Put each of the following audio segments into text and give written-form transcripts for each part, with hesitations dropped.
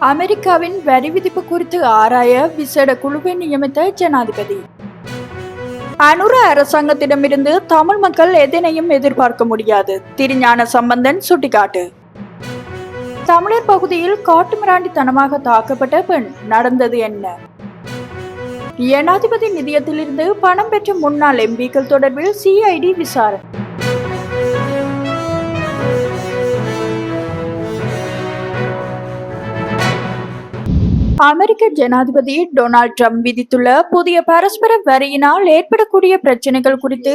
அமெரிக்காவின் வரி விதிப்பு குறித்து ஆராய விசேட குழுவை நியமித்த ஜனாதிபதி. அனுர அரசாங்கத்திடமிருந்து தமிழ் மக்கள் எதனையும் எதிர்பார்க்க முடியாது. திருஞான சம்பந்தன் சுட்டிக்காட்டு. தமிழர் பகுதியில் காட்டுமிராண்டித்தனமாக தாக்கப்பட்ட பெண், நடந்தது என்ன? ஜனாதிபதி நிதியத்திலிருந்து பணம் பெற்ற முன்னாள் எம்பிக்கள் தொடர்பில் சிஐடி விசாரணை. அமெரிக்க ஜனாதிபதி டொனால்ட் ட்ரம்ப் விதித்துள்ள புதிய பரஸ்பர வரியினால் ஏற்படக்கூடிய பிரச்சனைகள் குறித்து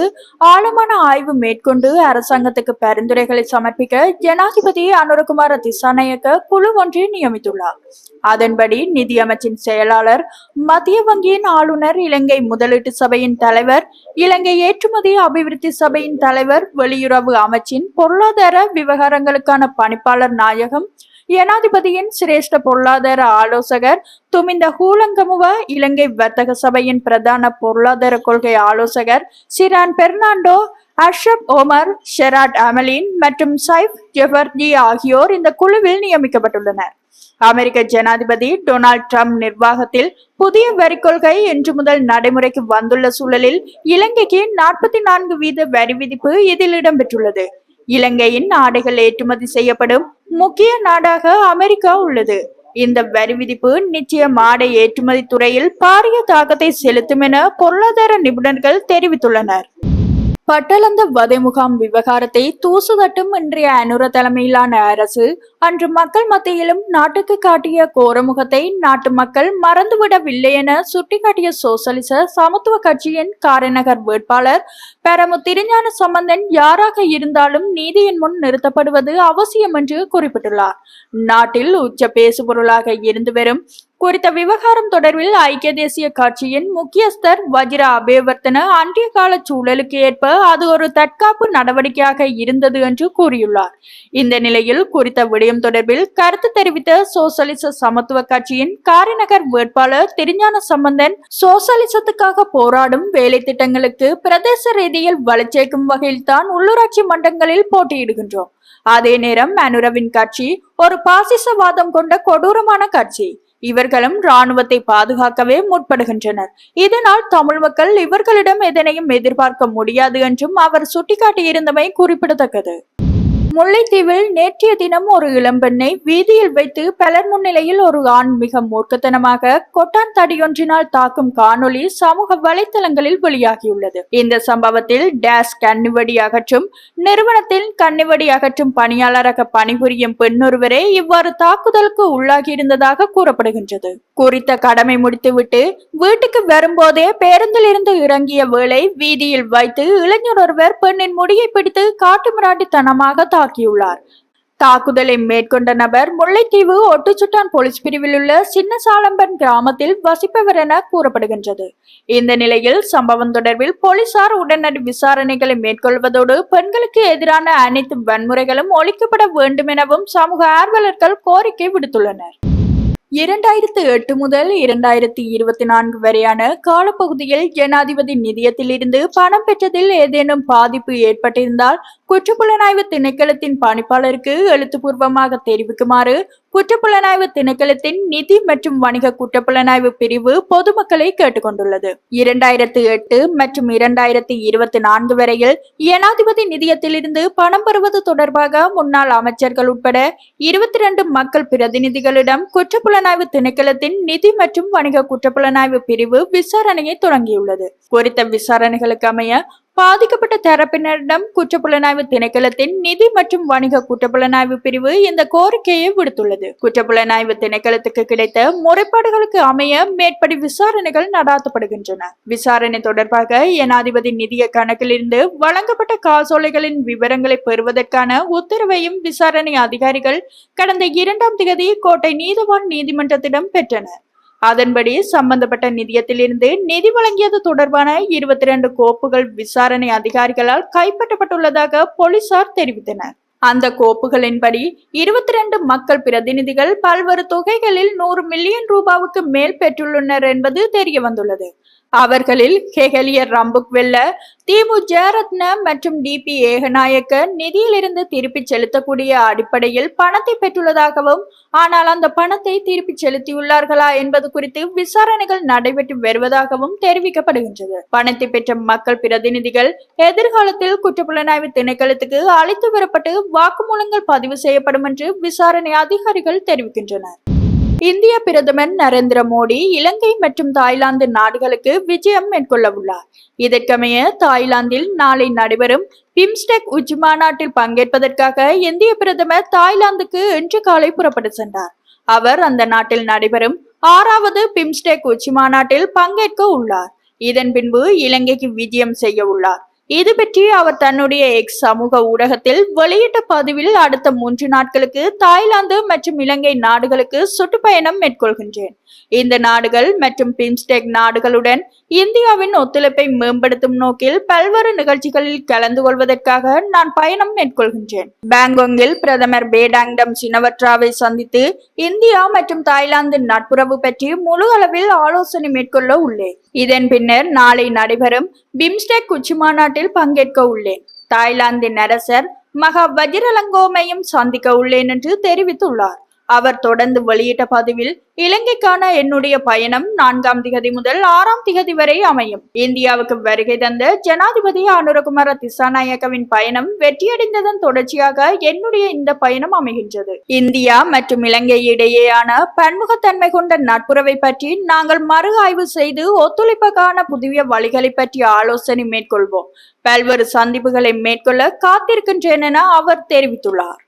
ஆழமான ஆய்வு மேற்கொண்டு அரசாங்கத்துக்கு பரிந்துரைகளை சமர்ப்பிக்க ஜனாதிபதி அனுரகுமார திசாநாயக்க குழு ஒன்றை நியமித்துள்ளார். அதன்படி நிதியமைச்சின் செயலாளர், மத்திய வங்கியின் ஆளுநர், இலங்கை முதலீட்டு சபையின் தலைவர், இலங்கை ஏற்றுமதி அபிவிருத்தி சபையின் தலைவர், வெளியுறவு அமைச்சின் பொருளாதார விவகாரங்களுக்கான பணிப்பாளர் நாயகம், ஜனாதிபதியின் சிரேஷ்ட பொருளாதார ஆலோசகர் துமிந்த ஹூலங்கமுவ, இலங்கை வர்த்தக சபையின் பிரதான பொருளாதார கொள்கை ஆலோசகர் சிரான் பெர்னாண்டோ, அஷ்ரப் ஓமர், ஷெராட் அமலின் மற்றும் சைஃப் ஜெபர்ஜி ஆகியோர் இந்த குழுவில் நியமிக்கப்பட்டுள்ளனர். அமெரிக்க ஜனாதிபதி டொனால்ட் ட்ரம்ப் நிர்வாகத்தில் புதிய வரி கொள்கை இன்று முதல் நடைமுறைக்கு வந்துள்ள சூழலில் இலங்கைக்கு 44% வரி விதிப்பு இதில் இடம்பெற்றுள்ளது. இலங்கையின் ஆடைகள் ஏற்றுமதி செய்யப்படும் முக்கிய நாடாக அமெரிக்கா உள்ளது. இந்த வரி விதிப்பு நிச்சயம் ஆடை ஏற்றுமதி துறையில் பாரிய தாக்கத்தை செலுத்தும் என பொருளாதார நிபுணர்கள் தெரிவித்துள்ளனர். பட்டளந்த வதை முகாம் விவகாரத்தை தூசு தட்டும் இன்றைய அனுர தலைமையிலான அரசு அன்று மக்கள் மத்தியிலும் நாட்டுக்கு காட்டிய கோரமுகத்தை நாட்டு மக்கள் மறந்துவிடவில்லை என சுட்டிக்காட்டிய சோசலிச சமத்துவ கட்சியின் காரைநகர் வேட்பாளர் பெரமு திருஞான சம்பந்தன் யாராக இருந்தாலும் நீதியின் முன் நிறுத்தப்படுவது அவசியம் என்று குறிப்பிட்டுள்ளார். நாட்டில் உச்ச பேசுபொருளாக இருந்து வரும் குறித்த விவகாரம் தொடர்பில் ஐக்கிய தேசிய கட்சியின் முக்கியஸ்தர் வஜிர அபேவர்த்தன அன்றைய கால சூழலுக்கு ஏற்ப அது ஒரு தற்காப்பு நடவடிக்கையாக இருந்தது என்று கூறியுள்ளார். இந்த நிலையில் குறித்த விடயம் தொடர்பில் கருத்து தெரிவித்த சோசலிச சமத்துவ கட்சியின் காரைநகர் வேட்பாளர் திருஞான சம்பந்தன், சோசலிசத்துக்காக போராடும் வேலை திட்டங்களுக்கு பிரதேச ரீதியில் வலுச்சேர்க்கும் வகையில் தான் உள்ளூராட்சி மன்றங்களில் போட்டியிடுகின்றோம். அதே நேரம் அனுரவின் கட்சி ஒரு பாசிசவாதம் கொண்ட கொடூரமான கட்சி. இவர்களும் இராணுவத்தை பாதுகாக்கவே முற்படுகின்றனர். இதனால் தமிழ் மக்கள் இவர்களிடம் எதனையும் எதிர்பார்க்க முடியாது என்றும் அவர் சுட்டிக்காட்டியிருந்தமை குறிப்பிடத்தக்கது. முல்லைத்தீவில் நேற்றைய தினம் ஒரு இளம்பெண்ணை வீதியில் வைத்து பலர் முன்னிலையில் ஒரு ஆண் மிக மூர்க்கத்தனமாக கொட்டான் தடியொன்றினால் தாக்கும் காணொளி சமூக வலைத்தளங்களில் வெளியாகியுள்ளது. இந்த சம்பவத்தில் டேஸ் கண்ணிவடி அகற்றும் நிறுவனத்தில் கண்ணிவடி அகற்றும் பணியாளராக பணிபுரியும் பெண்ணொருவரே இவ்வாறு தாக்குதலுக்கு உள்ளாகியிருந்ததாக கூறப்படுகின்றது. குறித்த கடமை முடித்துவிட்டு வீட்டுக்கு வரும்போதே பேருந்தில் இருந்து இறங்கிய வேளை வீதியில் வைத்து இளைஞர் ஒருவர் பெண்ணின் முடியை பிடித்து காட்டுமிராண்டித்தனமாக தாக்கியுள்ளார். தாக்குதலை மேற்கொண்ட நபர் முல்லைத்தீவு ஒட்டுச்சுட்டான் போலீஸ் பிரிவில் உள்ள சின்ன சாலம்பன் கிராமத்தில் வசிப்பவர் என கூறப்படுகின்றது. இந்த நிலையில் சம்பவம் தொடர்பில் போலீசார் உடனடி விசாரணைகளை மேற்கொள்வதோடு பெண்களுக்கு எதிரான அனைத்து வன்முறைகளும் ஒழிக்கப்பட வேண்டும் எனவும் சமூக ஆர்வலர்கள் கோரிக்கை விடுத்துள்ளனர். 2008 முதல் 2024 வரையான காலப்பகுதியில் ஜனாதிபதி நிதியத்திலிருந்து பணம் பெற்றதில் ஏதேனும் பாதிப்பு ஏற்பட்டிருந்தால் குற்றப்புலனாய்வு திணைக்களத்தின் பணிப்பாளருக்கு எழுத்துப்பூர்வமாக தெரிவிக்குமாறு குற்றப்புலனாய்வு திணைக்களத்தின் நிதி மற்றும் வணிக குற்றப்புலனாய்வு பிரிவு பொதுமக்களை கேட்டுக்கொண்டுள்ளது. 2008 மற்றும் 2024 வரையில் ஜனாதிபதி நிதியத்திலிருந்து பணம் பெறுவது தொடர்பாக முன்னாள் அமைச்சர்கள் உட்பட 22 மக்கள் பிரதிநிதிகளிடம் குற்றப்புலனாய்வு திணைக்களத்தின் நிதி மற்றும் வணிக குற்றப்புலனாய்வு பிரிவு விசாரணையை தொடங்கியுள்ளது. குறித்த விசாரணைகளுக்கு அமைய பாதிக்கப்பட்ட தரப்பினரிடம் குற்றப்புலனாய்வு திணைக்களத்தின் நிதி மற்றும் வணிக குற்றப்புலனாய்வு பிரிவு இந்த கோரிக்கையை விடுத்துள்ளது. குற்றப்புலனாய்வு திணைக்களத்துக்கு கிடைத்த முறைப்பாடுகளுக்கு அமைய மேற்படி விசாரணைகள் நடாத்தப்படுகின்றன. விசாரணை தொடர்பாக ஜனாதிபதி நிதிய கணக்கிலிருந்து வழங்கப்பட்ட காசோலைகளின் விவரங்களை பெறுவதற்கான உத்தரவையும் விசாரணை அதிகாரிகள் கடந்த 2ஆம் தேதி கோட்டை நீதவான் நீதிமன்றத்திடம் பெற்றனர். அதன்படி சம்பந்தப்பட்ட நிதியத்திலிருந்து நிதி வழங்கியது தொடர்பான 22 கோப்புகள் விசாரணை அதிகாரிகளால் கைப்பற்றப்பட்டுள்ளதாக போலீசார் தெரிவித்தனர். அந்த கோப்புகளின்படி 22 மக்கள் பிரதிநிதிகள் பல்வேறு தொகைகளில் 100 மில்லியன் ரூபாவுக்கு மேல் பெற்றுள்ளனர் என்பது தெரிய வந்துள்ளது. அவர்களில் கெஹலிய ரம்புக்வெல்ல, திமு ஜெயரத்ன மற்றும் டிபி ஏகநாயக்க நிதியிலிருந்து திருப்பிச் செலுத்தக்கூடிய அடிப்படையில் பணத்தை பெற்றுள்ளதாகவும், ஆனால் அந்த பணத்தை திருப்பிச் செலுத்தியுள்ளார்களா என்பது குறித்து விசாரணைகள் நடைபெற்று வருவதாகவும் தெரிவிக்கப்படுகின்றது. பணத்தை பெற்ற மக்கள் பிரதிநிதிகள் எதிர்காலத்தில் குற்றப்புலனாய்வு திணைக்களத்துக்கு அழைத்து வரப்பட்டு வாக்குமூலங்கள் பதிவு செய்யப்படும் என்று விசாரணை அதிகாரிகள் தெரிவிக்கின்றனர். இந்திய பிரதமர் நரேந்திர மோடி இலங்கை மற்றும் தாய்லாந்து நாடுகளுக்கு விஜயம் மேற்கொள்ள உள்ளார். இதற்கமைய தாய்லாந்தில் நாளை நடைபெறும் பிம்ஸ்டெக் உச்சி மாநாட்டில் பங்கேற்பதற்காக இந்திய பிரதமர் தாய்லாந்துக்கு இன்று காலை புறப்பட்டு சென்றார். அவர் அந்த நாட்டில் நடைபெறும் 6வது பிம்ஸ்டெக் உச்சி மாநாட்டில் பங்கேற்க உள்ளார். இதன் பின்பு இலங்கைக்கு விஜயம் செய்ய உள்ளார். இது பற்றி அவர் தன்னுடைய எக்ஸ் சமூக ஊடகத்தில் வெளியிட்ட பதிவில், அடுத்த 3 நாட்களுக்கு தாய்லாந்து மற்றும் இலங்கை நாடுகளுக்கு சுற்றுப்பயணம் மேற்கொள்கின்றேன். இந்த நாடுகள் மற்றும் பிம்ஸ்டெக் நாடுகளுடன் இந்தியாவின் ஒத்துழைப்பை மேம்படுத்தும் நோக்கில் பல்வேறு நிகழ்ச்சிகளில் கலந்து கொள்வதற்காக நான் பயணம் மேற்கொள்கின்றேன். பாங்காங்கில் பிரதமர் பேடாங்டம் சினவட்ராவை சந்தித்து இந்தியா மற்றும் தாய்லாந்து நட்புறவு பற்றி முழு அளவில் ஆலோசனை மேற்கொள்ள உள்ளேன். இதன் பின்னர் நாளை நடைபெறும் பிம்ஸ்டெக் உச்சி மாநாட்டில் பங்கேற்க உள்ளேன். தாய்லாந்தின் அரசர் மகா வஜிரலங்கோமையும் சந்திக்க உள்ளேன் என்று தெரிவித்துள்ளார். அவர் தொடர்ந்து வெளியிட்ட பதிவில், இலங்கைக்கான என்னுடைய பயணம் 4ஆம் திகதி முதல் 6ஆம் திகதி வரை அமையும். இந்தியாவுக்கு வருகை தந்த ஜனாதிபதி அனுரகுமார திசாநாயக்கவின் பயணம் வெற்றியடைந்ததன் தொடர்ச்சியாக என்னுடைய இந்த பயணம் அமைகின்றது. இந்தியா மற்றும் இலங்கை இடையேயான பன்முகத்தன்மை கொண்ட நட்புறவை பற்றி நாங்கள் மறு ஆய்வு செய்து ஒத்துழைப்புக்கான புதிய வழிகளை பற்றி ஆலோசனை மேற்கொள்வோம். பல்வேறு சந்திப்புகளை மேற்கொள்ள காத்திருக்கின்றேன் என அவர் தெரிவித்துள்ளார்.